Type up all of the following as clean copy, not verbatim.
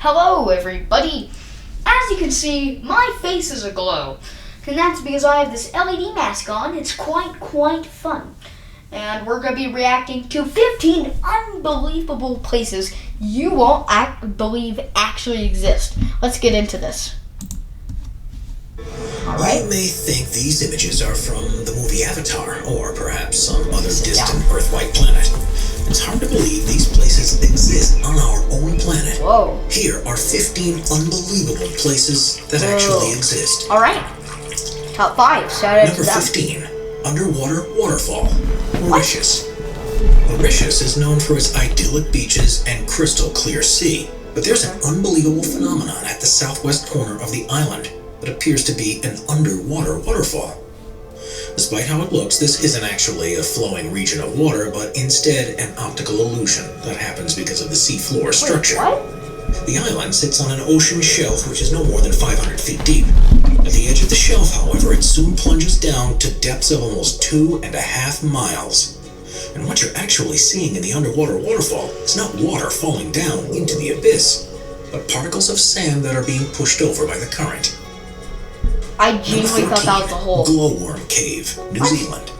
Hello everybody! As you can see, my face is aglow. And that's because I have this LED mask on. It's quite fun. And we're going to be reacting to 15 unbelievable places you won't believe actually exist. Let's get into this. Alright. You may think these images are from the movie Avatar, or perhaps some other distant Earth-like planet. It's hard to believe these places exist on our own planet. Whoa. Here are 15 unbelievable places that actually exist. Alright. Top 5. Shout out to Number them. 15. Underwater Waterfall. Mauritius. Mauritius is known for its idyllic beaches and crystal clear sea, but there's an unbelievable phenomenon at the southwest corner of the island that appears to be an underwater waterfall. Despite how it looks, this isn't actually a flowing region of water, but instead an optical illusion that happens because of the seafloor structure. What? The island sits on an ocean shelf which is no more than 500 feet deep. At the edge of the shelf, however, it soon plunges down to depths of almost 2.5 miles. And what you're actually seeing in the underwater waterfall is not water falling down into the abyss, but particles of sand that are being pushed over by the current. I genuinely thought that was the hole. Glowworm Cave, New Zealand.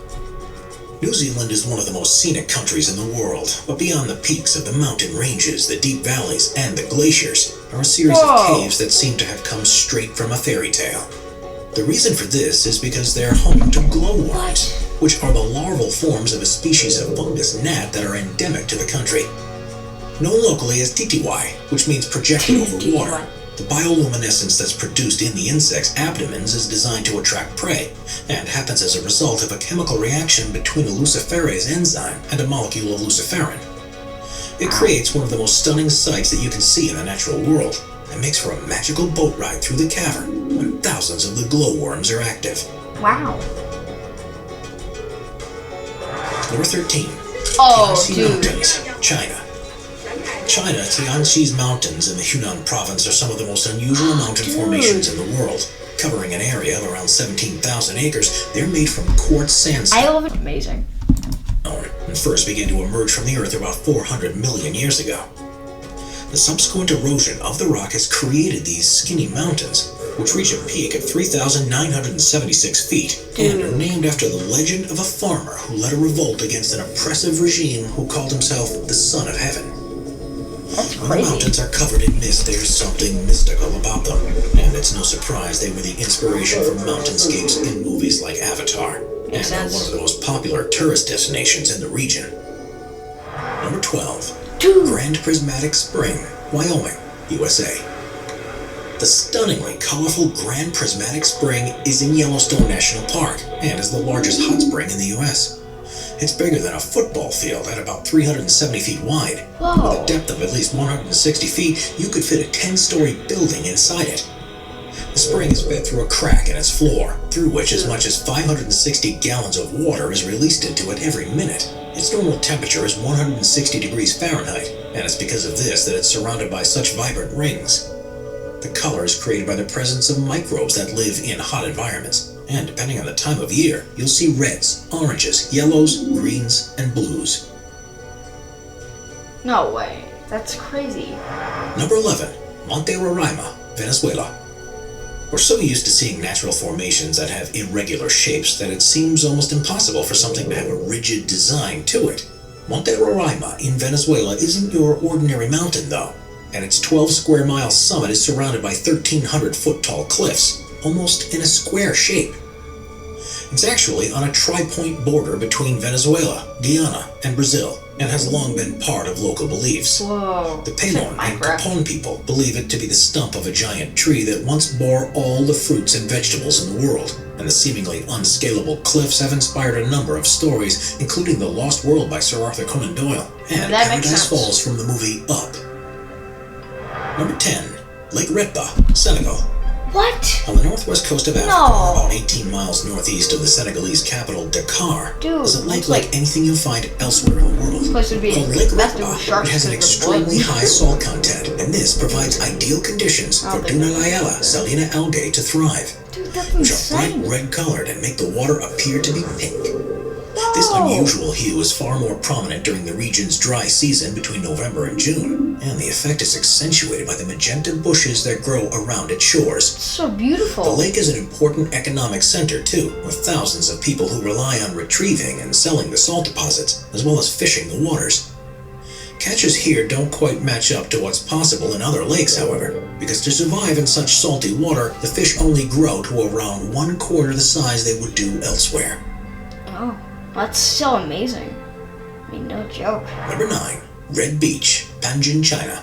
New Zealand is one of the most scenic countries in the world, but beyond the peaks of the mountain ranges, the deep valleys, and the glaciers are a series of caves that seem to have come straight from a fairy tale. The reason for this is because they're home to glowworms, which are the larval forms of a species of fungus gnat that are endemic to the country. Known locally as titiwai, which means projected over water. The bioluminescence that's produced in the insect's abdomens is designed to attract prey, and happens as a result of a chemical reaction between a luciferase enzyme and a molecule of luciferin. It creates one of the most stunning sights that you can see in the natural world, and makes for a magical boat ride through the cavern when thousands of the glowworms are active. Wow. Number 13. Oh, Tianxi dude. Mountains, China. China, Tianxi's mountains in the Hunan province are some of the most unusual mountain formations in the world. Covering an area of around 17,000 acres, they're made from quartz sandstone. I love it. Amazing. And first began to emerge from the earth about 400 million years ago. The subsequent erosion of the rock has created these skinny mountains, which reach a peak of 3,976 feet, and are named after the legend of a farmer who led a revolt against an oppressive regime who called himself the Son of Heaven. That's When the crazy. mountains are covered in mist, there's something mystical about them, and it's no surprise they were the inspiration for mountainscapes in movies like Avatar, and are one of the most popular tourist destinations in the region. Number 12. Grand Prismatic Spring, Wyoming, USA. The stunningly colorful Grand Prismatic Spring is in Yellowstone National Park, and is the largest hot spring in the US. It's bigger than a football field at about 370 feet wide. Whoa. With a depth of at least 160 feet, you could fit a 10-story building inside it. The spring is fed through a crack in its floor, through which as much as 560 gallons of water is released into it every minute. Its normal temperature is 160 degrees Fahrenheit, and it's because of this that it's surrounded by such vibrant rings. The color is created by the presence of microbes that live in hot environments. And depending on the time of year, you'll see reds, oranges, yellows, greens, and blues. No way. That's crazy. Number 11. Monte Roraima, Venezuela. We're so used to seeing natural formations that have irregular shapes that it seems almost impossible for something to have a rigid design to it. Monte Roraima in Venezuela isn't your ordinary mountain though, and its 12 square mile summit is surrounded by 1,300 foot tall cliffs, almost in a square shape. It's actually on a tri-point border between Venezuela, Guyana, and Brazil, and has long been part of local beliefs. Whoa. The Paymon and Capon people believe it to be the stump of a giant tree that once bore all the fruits and vegetables in the world, and the seemingly unscalable cliffs have inspired a number of stories, including The Lost World by Sir Arthur Conan Doyle, and That makes Paradise sense. Falls from the movie Up. Number 10. Lake Retba, Senegal. What? On the northwest coast of Africa, No. about 18 miles northeast of the Senegalese capital, Dakar, Dude, is a lake looks like like- anything you'll find elsewhere in the world. This place would be Called Lake infested with Retba, sharks it has an because of the blood. extremely high salt content, and this provides ideal conditions for Dunaliella salina algae to thrive, Dude, that's which are bright insane. red colored and make the water appear to be pink. This unusual hue is far more prominent during the region's dry season between November and June, and the effect is accentuated by the magenta bushes that grow around its shores. So beautiful. The lake is an important economic center too, with thousands of people who rely on retrieving and selling the salt deposits, as well as fishing the waters. Catches here don't quite match up to what's possible in other lakes, however, because to survive in such salty water, the fish only grow to around 1/4 the size they would do elsewhere. Oh, that's so amazing. I mean, no joke. Number 9. Red Beach, Panjin, China.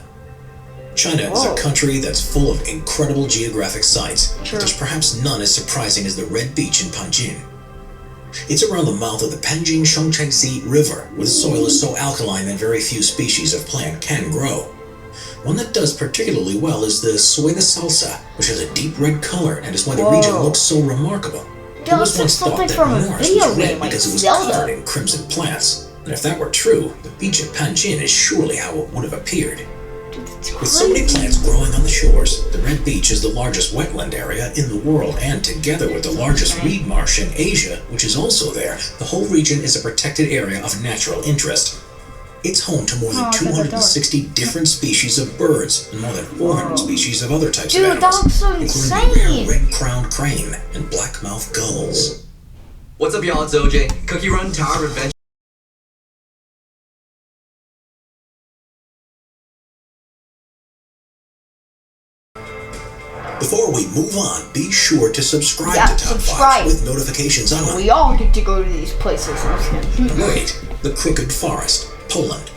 China is Whoa. a country that's full of incredible geographic sights, Sure. but there's perhaps none as surprising as the Red Beach in Panjin. It's around the mouth of the Panjin Shongchaisi River, where the soil is so alkaline that very few species of plant can grow. One that does particularly well is the Sueda salsa, which has a deep red color and is why the region looks so remarkable. It was once thought something that from a Mars video was red game like because it was Zelda. covered in crimson plants. And if that were true, the beach at Panjin is surely how it would have appeared. Dude, that's With so many crazy. plants growing on the shores, the Red Beach is the largest wetland area in the world, and together with the largest reed marsh in Asia, which is also there, the whole region is a protected area of natural interest. It's home to more than Oh, I bet that 260 different species of birds and more than 400 species of other types Dude, of that animals, looks so including the rare insane. red-crowned crane and black-mouthed gulls. What's up, y'all? It's OJ. Cookie Run Tower of Adventure. Before we move on, be sure to subscribe Yeah, to Top 5 subscribe. with notifications on. We all get to go to these places. I'm just kidding. Number 8. The Crooked Forest, Poland.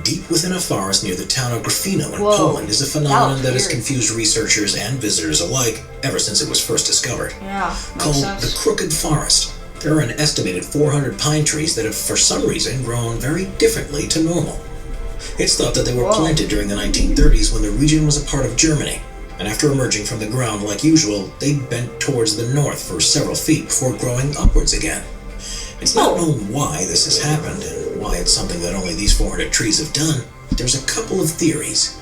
Deep within a forest near the town of Grafino in Whoa, Poland is a phenomenon that has weird. confused researchers and visitors alike ever since it was first discovered. Yeah, makes Called sense. the Crooked Forest, there are an estimated 400 pine trees that have for some reason grown very differently to normal. It's thought that they were Whoa. planted during the 1930s when the region was a part of Germany, and after emerging from the ground like usual, they bent towards the north for several feet before growing upwards again. It's not known why this has happened and why it's something that only these 400 trees have done, but there's a couple of theories.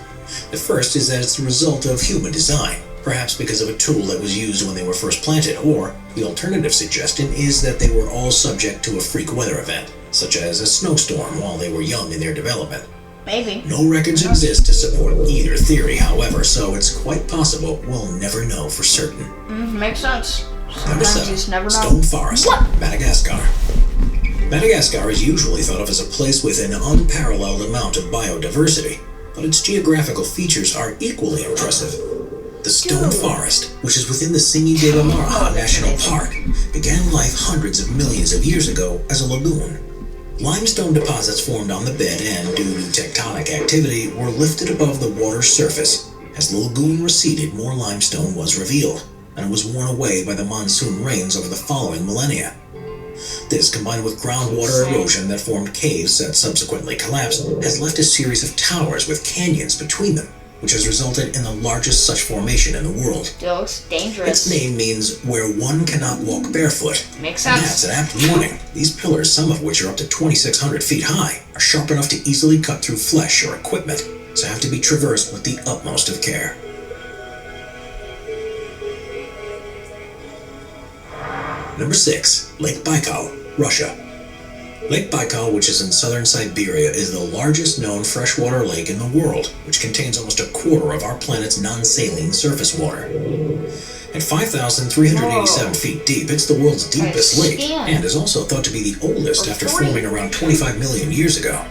The first is that it's the result of human design, perhaps because of a tool that was used when they were first planted, or the alternative suggestion is that they were all subject to a freak weather event, such as a snowstorm while they were young in their development. Maybe. No records exist to support either theory, however, so it's quite possible we'll never know for certain. Makes sense. Number Sometimes 7. you just never know. Stone Forest, What? Madagascar. Madagascar is usually thought of as a place with an unparalleled amount of biodiversity, but its geographical features are equally impressive. The Stone Forest, which is within the Singi de la Mara National Park, began life hundreds of millions of years ago as a lagoon. Limestone deposits formed on the bed and, due to tectonic activity, were lifted above the water's surface. As the lagoon receded, more limestone was revealed, and it was worn away by the monsoon rains over the following millennia. This, combined with groundwater erosion that formed caves that subsequently collapsed, has left a series of towers with canyons between them, which has resulted in the largest such formation in the world. It looks dangerous. Its name means where one cannot walk barefoot. Makes And sense. that's an apt warning. These pillars, some of which are up to 2,600 feet high, are sharp enough to easily cut through flesh or equipment, so have to be traversed with the utmost of care. Number 6. Lake Baikal, Russia. Lake Baikal, which is in southern Siberia, is the largest known freshwater lake in the world, which contains almost a quarter of our planet's non-saline surface water. At 5,387 feet deep, it's the world's deepest lake, and is also thought to be the oldest after forming around 25 million years ago.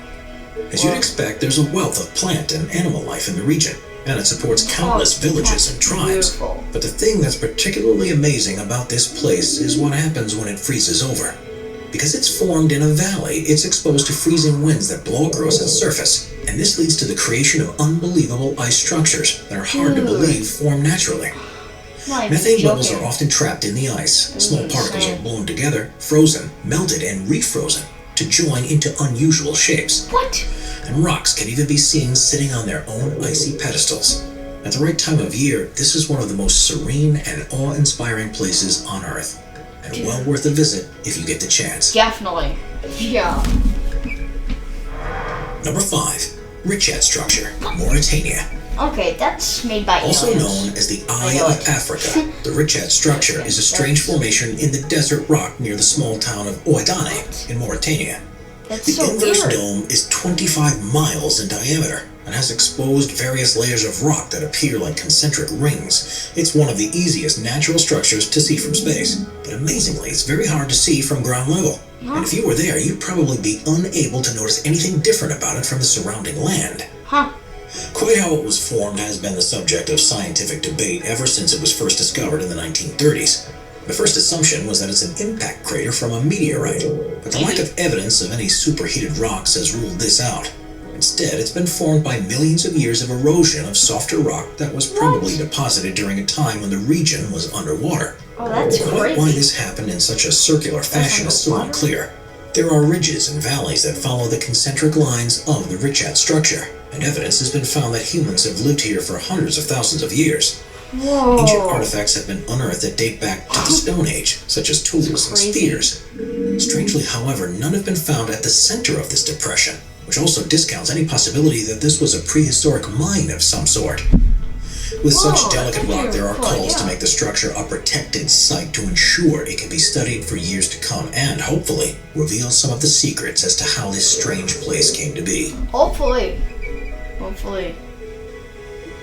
As you'd expect, there's a wealth of plant and animal life in the region, and it supports countless villages and tribes. Beautiful. But the thing that's particularly amazing about this place is what happens when it freezes over. Because it's formed in a valley, it's exposed to freezing winds that blow across its surface, and this leads to the creation of unbelievable ice structures that are hard to believe form naturally. Not even Methane bubbles joking. are often trapped in the ice. Small particles are insane. blown together, frozen, melted, and refrozen to join into unusual shapes. What? And rocks can even be seen sitting on their own icy pedestals. At the right time of year, this is one of the most serene and awe-inspiring places on Earth, and well worth a visit if you get the chance. Definitely. Yeah. Number 5. Richat Structure, Mauritania. Okay, that's made by Also aliens. known as the I Eye know of it. Africa, the Richat structure is a strange formation in the desert rock near the small town of Ouadane in Mauritania. That's The so inverse weird. dome is 25 miles in diameter and has exposed various layers of rock that appear like concentric rings. It's one of the easiest natural structures to see from space, but amazingly, it's very hard to see from ground level. And if you were there, you'd probably be unable to notice anything different about it from the surrounding land. Huh. Quite how it was formed has been the subject of scientific debate ever since it was first discovered in the 1930s. The first assumption was that it's an impact crater from a meteorite, but the lack of evidence of any superheated rocks has ruled this out. Instead, it's been formed by millions of years of erosion of softer rock that was probably deposited during a time when the region was underwater. Oh, that's Why crazy. this happened in such a circular fashion is still underwater? unclear. There are ridges and valleys that follow the concentric lines of the Richat structure, and evidence has been found that humans have lived here for hundreds of thousands of years. Whoa. Ancient artifacts have been unearthed that date back to the Stone Age, such as tools and Crazy. spears. Strangely, however, none have been found at the center of this depression, which also discounts any possibility that this was a prehistoric mine of some sort. With Whoa, such delicate that's rock, there are cool, calls yeah. to make the structure a protected site to ensure it can be studied for years to come and, hopefully, reveal some of the secrets as to how this strange place came to be. Hopefully. Hopefully.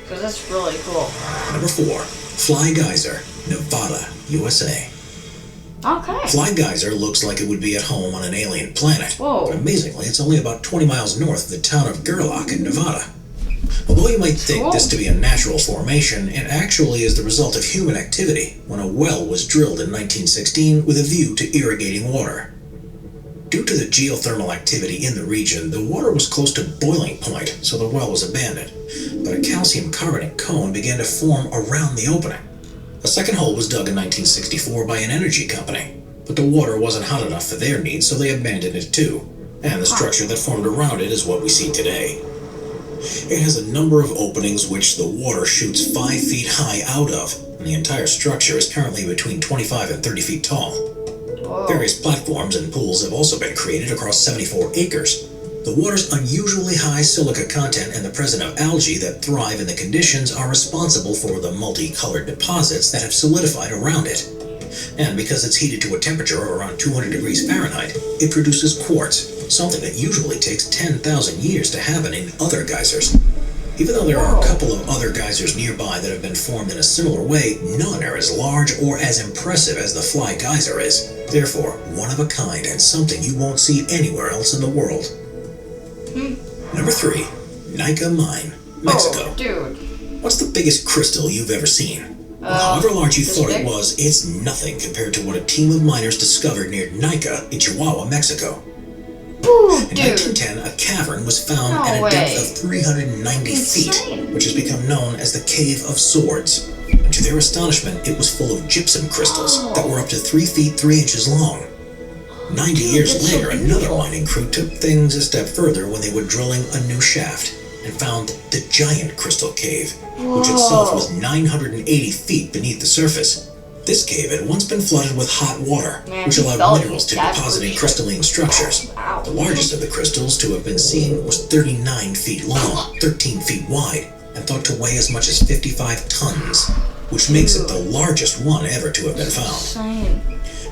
Because that's really cool. Number 4. Fly Geyser, Nevada, USA. Okay. Fly Geyser looks like it would be at home on an alien planet. Whoa. But amazingly, it's only about 20 miles north of the town of Gerlach in Nevada. Although you might think Cool. this to be a natural formation, it actually is the result of human activity when a well was drilled in 1916 with a view to irrigating water. Due to the geothermal activity in the region, the water was close to boiling point, so the well was abandoned. But a calcium carbonate cone began to form around the opening. A second hole was dug in 1964 by an energy company, but the water wasn't hot enough for their needs, so they abandoned it too. And the structure that formed around it is what we see today. It has a number of openings which the water shoots 5 feet high out of, and the entire structure is currently between 25 and 30 feet tall. Whoa. Various platforms and pools have also been created across 74 acres. The water's unusually high silica content and the presence of algae that thrive in the conditions are responsible for the multicolored deposits that have solidified around it. And because it's heated to a temperature of around 200 degrees Fahrenheit, it produces quartz, something that usually takes 10,000 years to happen in other geysers. Even though there are a couple of other geysers nearby that have been formed in a similar way, none are as large or as impressive as the Fly Geyser is. Therefore, one of a kind and something you won't see anywhere else in the world. Number 3. Nika Mine, Mexico. Oh, dude. What's the biggest crystal you've ever seen? Well, however large you this thought big? it was, it's nothing compared to what a team of miners discovered near Nika in Chihuahua, Mexico. Boo, In dude. 1910, a cavern was found No at a way. depth of 390 Insane. feet, which has become known as the Cave of Swords. And to their astonishment, it was full of gypsum crystals that were up to 3 feet 3 inches long. 90 years that's so later, another beautiful. mining crew took things a step further when they were drilling a new shaft and found the Giant Crystal Cave, which itself was 980 feet beneath the surface. This cave had once been flooded with hot water, Man, which he allowed felt minerals to that deposit for in sure. crystalline structures. Wow. The largest of the crystals to have been seen was 39 feet long, 13 feet wide, and thought to weigh as much as 55 tons, which makes it the largest one ever to have been found. Insane.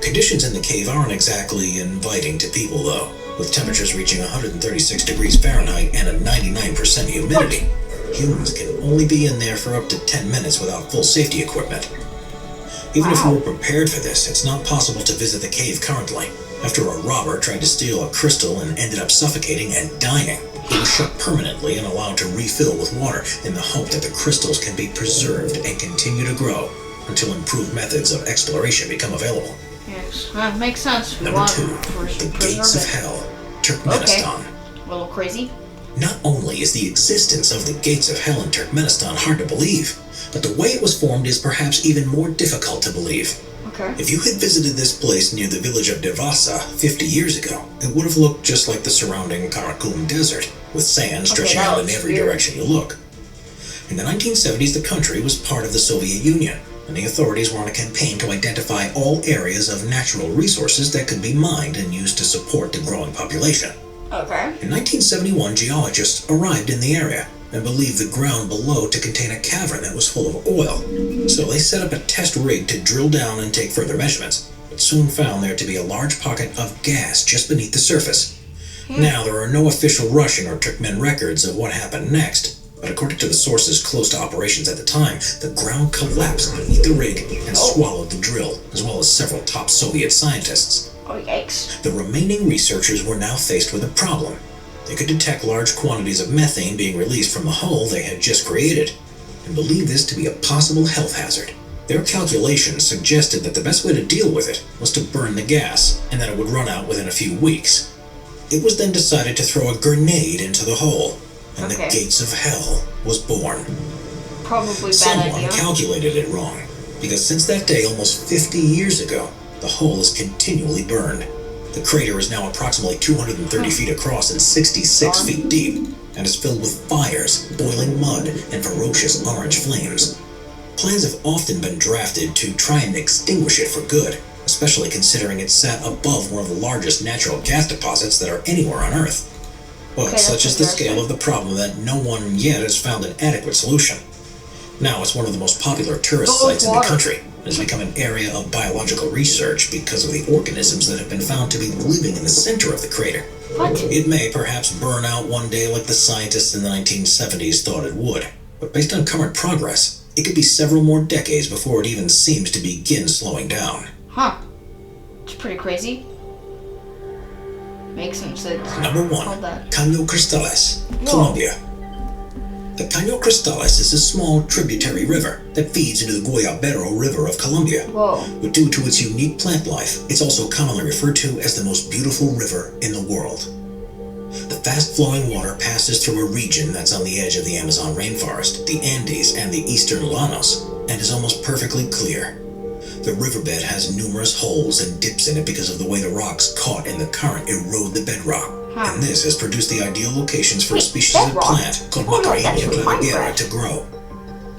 Conditions in the cave aren't exactly inviting to people, though, with temperatures reaching 136 degrees Fahrenheit and a 99% humidity. Humans can only be in there for up to 10 minutes without full safety equipment. Even if you were prepared for this, it's not possible to visit the cave currently. After a robber tried to steal a crystal and ended up suffocating and dying, it was shut permanently and allowed to refill with water in the hope that the crystals can be preserved and continue to grow until improved methods of exploration become available. Yes, that makes sense. We Number want 2, to the Gates of preserve it. Hell, Turkmenistan. A little crazy. Not only is the existence of the Gates of Hell in Turkmenistan hard to believe, but the way it was formed is perhaps even more difficult to believe. Okay. If you had visited this place near the village of Devasa 50 years ago, it would have looked just like the surrounding Karakum Desert, with sand stretching that out in looks every weird. direction you look. In the 1970s, the country was part of the Soviet Union, and the authorities were on a campaign to identify all areas of natural resources that could be mined and used to support the growing population. Okay. In 1971, geologists arrived in the area and believed the ground below to contain a cavern that was full of oil. So they set up a test rig to drill down and take further measurements, but soon found there to be a large pocket of gas just beneath the surface. Now, there are no official Russian or Turkmen records of what happened next, but according to the sources close to operations at the time, the ground collapsed beneath the rig and swallowed the drill, as well as several top Soviet scientists. Oh, yikes. The remaining researchers were now faced with a problem. They could detect large quantities of methane being released from the hole they had just created, and believed this to be a possible health hazard. Their calculations suggested that the best way to deal with it was to burn the gas, and that it would run out within a few weeks. It was then decided to throw a grenade into the hole, and the gates of hell was born. Probably bad Someone idea. calculated it wrong, because since that day almost 50 years ago, the hole is continually burned. The crater is now approximately 230 feet across and 66 feet deep, and is filled with fires, boiling mud, and ferocious orange flames. Plans have often been drafted to try and extinguish it for good, especially considering it sat above one of the largest natural gas deposits that are anywhere on Earth. But such is the scale of the problem that no one yet has found an adequate solution. Now it's one of the most popular tourist sites in the country. It has become an area of biological research because of the organisms that have been found to be living in the center of the crater. What? It may perhaps burn out one day like the scientists in the 1970s thought it would, but based on current progress, it could be several more decades before it even seems to begin slowing down. Huh. It's pretty crazy. Makes some sense. Number 1. Hold that. Caño Cristales, Colombia. The Caño Cristales is a small tributary river that feeds into the Guayabero River of Colombia. Whoa. But due to its unique plant life, it's also commonly referred to as the most beautiful river in the world. The fast-flowing water passes through a region that's on the edge of the Amazon rainforest, the Andes, and the eastern Llanos, and is almost perfectly clear. The riverbed has numerous holes and dips in it because of the way the rocks caught in the current erode the bedrock. And this has produced the ideal locations for a species of plant called Macrorhinia clavigera to grow.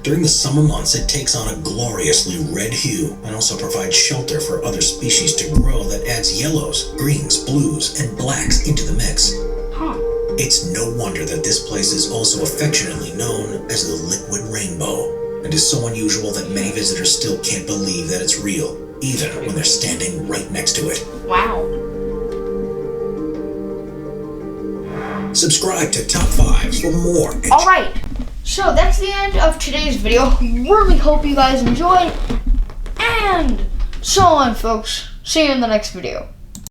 During the summer months, it takes on a gloriously red hue and also provides shelter for other species to grow that adds yellows, greens, blues, and blacks into the mix. It's no wonder that this place is also affectionately known as the Liquid Rainbow, and is so unusual that many visitors still can't believe that it's real, even when they're standing right next to it. Wow. Subscribe to Top 5 for more. Alright, so that's the end of today's video. Really hope you guys enjoyed. And so on, folks. See you in the next video.